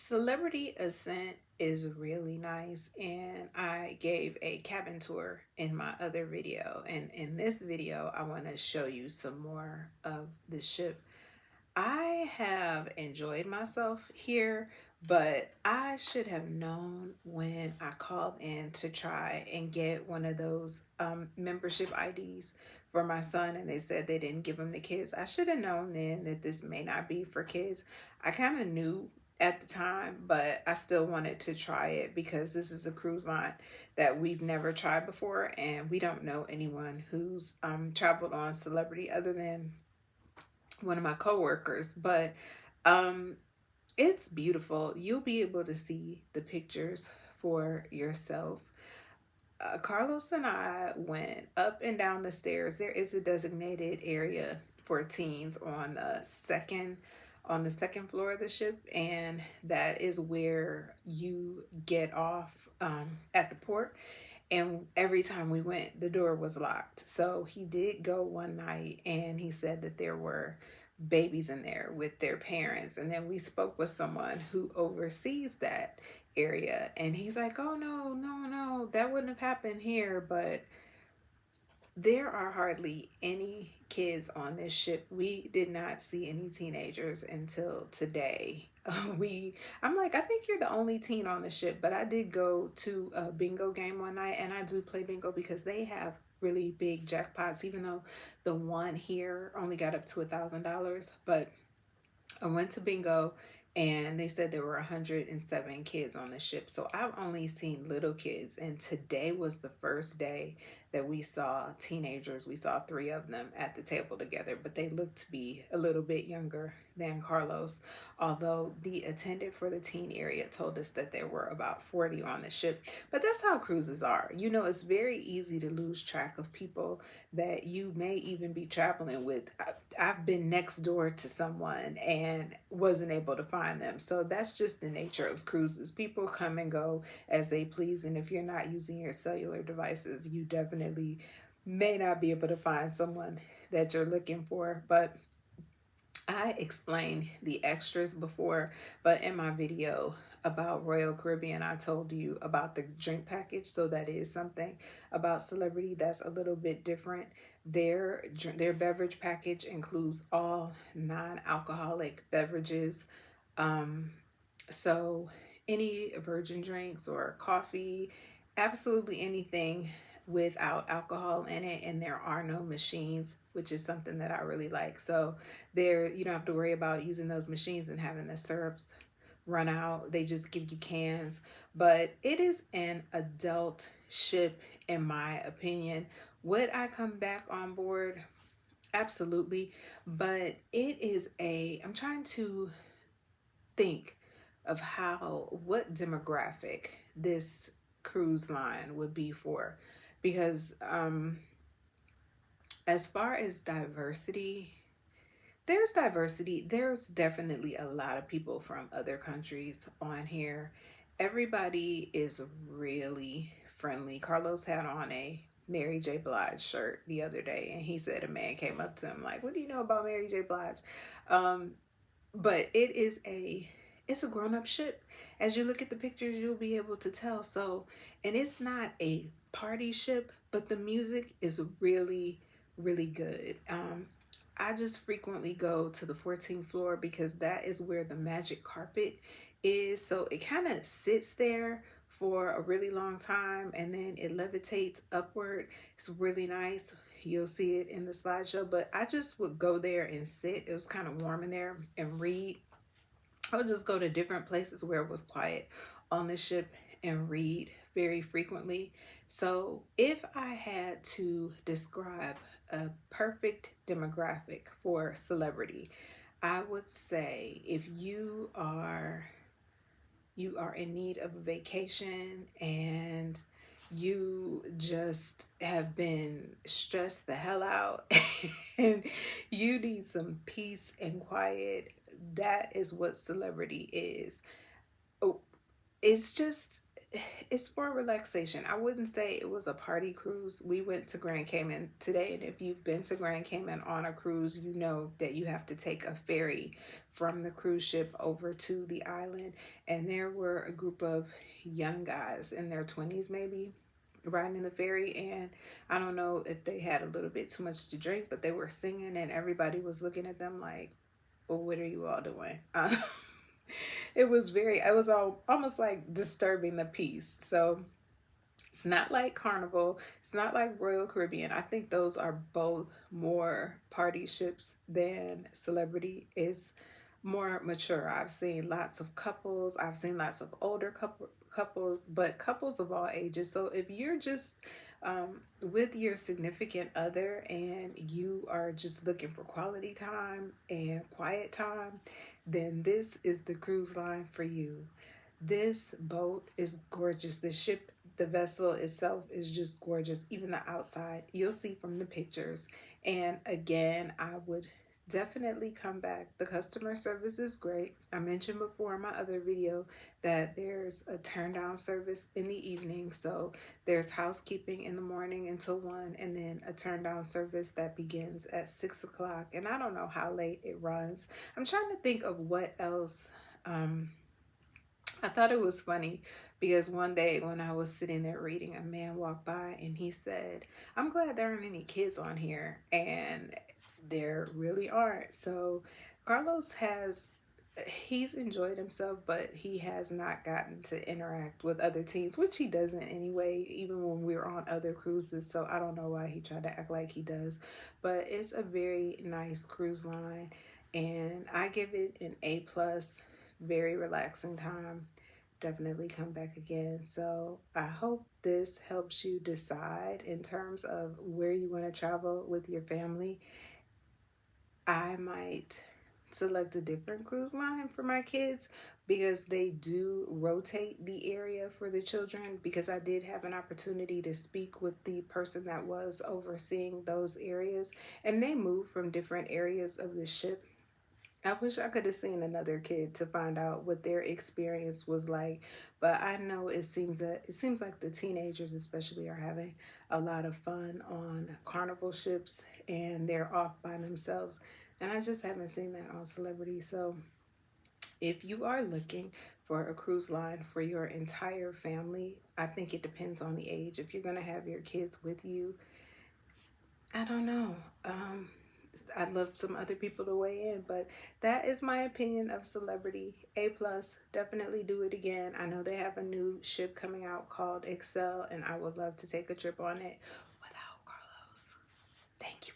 Celebrity Ascent is really nice, and I gave a cabin tour in my other video. And in this video, I want to show you some more of the ship. I have enjoyed myself here, but I should have known when I called in to try and get one of those membership IDs for my son, and they said they didn't give them to kids. I should have known then that this may not be for kids. I kind of knew at the time, but I still wanted to try it because this is a cruise line that we've never tried before, and we don't know anyone who's traveled on Celebrity other than one of my coworkers. But um it's beautiful. You'll be able to see the pictures for yourself. Carlos and I went up and down the stairs. There is a designated area for teens on the second floor of the ship, and that is where you get off at the port. And every time we went, the door was locked. So he did go one night, and he said that there were babies in there with their parents. And then we spoke with someone who oversees that area, and he's like, oh, no, no, no, that wouldn't have happened here. But there are hardly any kids on this ship. We did not see any teenagers until today. I'm like, I think you're the only teen on the ship, but I did go to a bingo game one night, and I do play bingo because they have really big jackpots, even though the one here only got up to $1,000. But I went to bingo, and they said there were 107 kids on the ship. So I've only seen little kids, and today was the first day that we saw teenagers. We saw three of them at the table together, but they looked to be a little bit younger than Carlos. Although the attendant for the teen area told us that there were about 40 on the ship. But that's how cruises are. You know, it's very easy to lose track of people that you may even be traveling with. I've been next door to someone and wasn't able to find them. So that's just the nature of cruises. People come and go as they please. And if you're not using your cellular devices, you definitely may not be able to find someone that you're looking for. But I explained the extras before, but in my video about Royal Caribbean, I told you about the drink package. So that is something about Celebrity that's a little bit different. Their beverage package includes all non-alcoholic beverages. Um, so any virgin drinks or coffee, absolutely anything without alcohol in it, and there are no machines, which is something that I really like. So there, you don't have to worry about using those machines and having the syrups run out. They just give you cans. But it is an adult ship, in my opinion. Would I come back on board? Absolutely. But I'm trying to think of what demographic this cruise line would be for. Because as far as diversity, there's definitely a lot of people from other countries on here. Everybody is really friendly. Carlos had on a Mary J. Blige shirt the other day, and he said a man came up to him like, what do you know about Mary J. Blige? Um, but it's a grown-up ship. As you look at the pictures, you'll be able to tell. So, and it's not a party ship, but the music is really, really good. I just frequently go to the 14th floor because that is where the magic carpet is. So it kind of sits there for a really long time, and then it levitates upward. It's really nice. You'll see it in the slideshow, but I just would go there and sit. It was kind of warm in there, and read. I would just go to different places where it was quiet on the ship and read very frequently. So if I had to describe a perfect demographic for Celebrity, I would say if you are in need of a vacation, and you just have been stressed the hell out and you need some peace and quiet, that is what Celebrity is. Oh, it's just it's for relaxation. I wouldn't say it was a party cruise. We went to Grand Cayman today, and if you've been to Grand Cayman on a cruise, you know that you have to take a ferry from the cruise ship over to the island. And there were a group of young guys in their 20s, maybe, riding the ferry. And I don't know if they had a little bit too much to drink, but they were singing, and everybody was looking at them like, well, what are you all doing? It was all almost like disturbing the peace. So it's not like Carnival, it's not like Royal Caribbean. I think those are both more party ships than Celebrity is more mature. I've seen lots of couples, I've seen lots of older couples, but couples of all ages. So if you're just with your significant other and you are just looking for quality time and quiet time, then this is the cruise line for you. This boat is gorgeous. The ship, the vessel itself is just gorgeous. Even the outside, you'll see from the pictures. And again, I would definitely come back. The customer service is great. I mentioned before in my other video that there's a turn down service in the evening. So there's housekeeping in the morning until 1, and then a turn down service that begins at 6 o'clock. And I don't know how late it runs. I'm trying to think of what else. I thought it was funny because one day when I was sitting there reading, a man walked by and he said, I'm glad there aren't any kids on here. And there really aren't. So Carlos he's enjoyed himself, but he has not gotten to interact with other teens, which he doesn't anyway, even when we're on other cruises. So I don't know why he tried to act like he does. But it's a very nice cruise line, and I give it an A plus. Very relaxing time. Definitely come back again. So I hope this helps you decide in terms of where you want to travel with your family. I might select a different cruise line for my kids because they do rotate the area for the children, because I did have an opportunity to speak with the person that was overseeing those areas, and they move from different areas of the ship. I wish I could have seen another kid to find out what their experience was like, but I know it seems like the teenagers especially are having a lot of fun on carnival ships, and they're off by themselves. And I just haven't seen that on Celebrity. So if you are looking for a cruise line for your entire family, I think it depends on the age. If you're going to have your kids with you, I don't know. I'd love some other people to weigh in, but that is my opinion of Celebrity. A plus. Definitely do it again. I know they have a new ship coming out called Excel, and I would love to take a trip on it without Carlos. Thank you.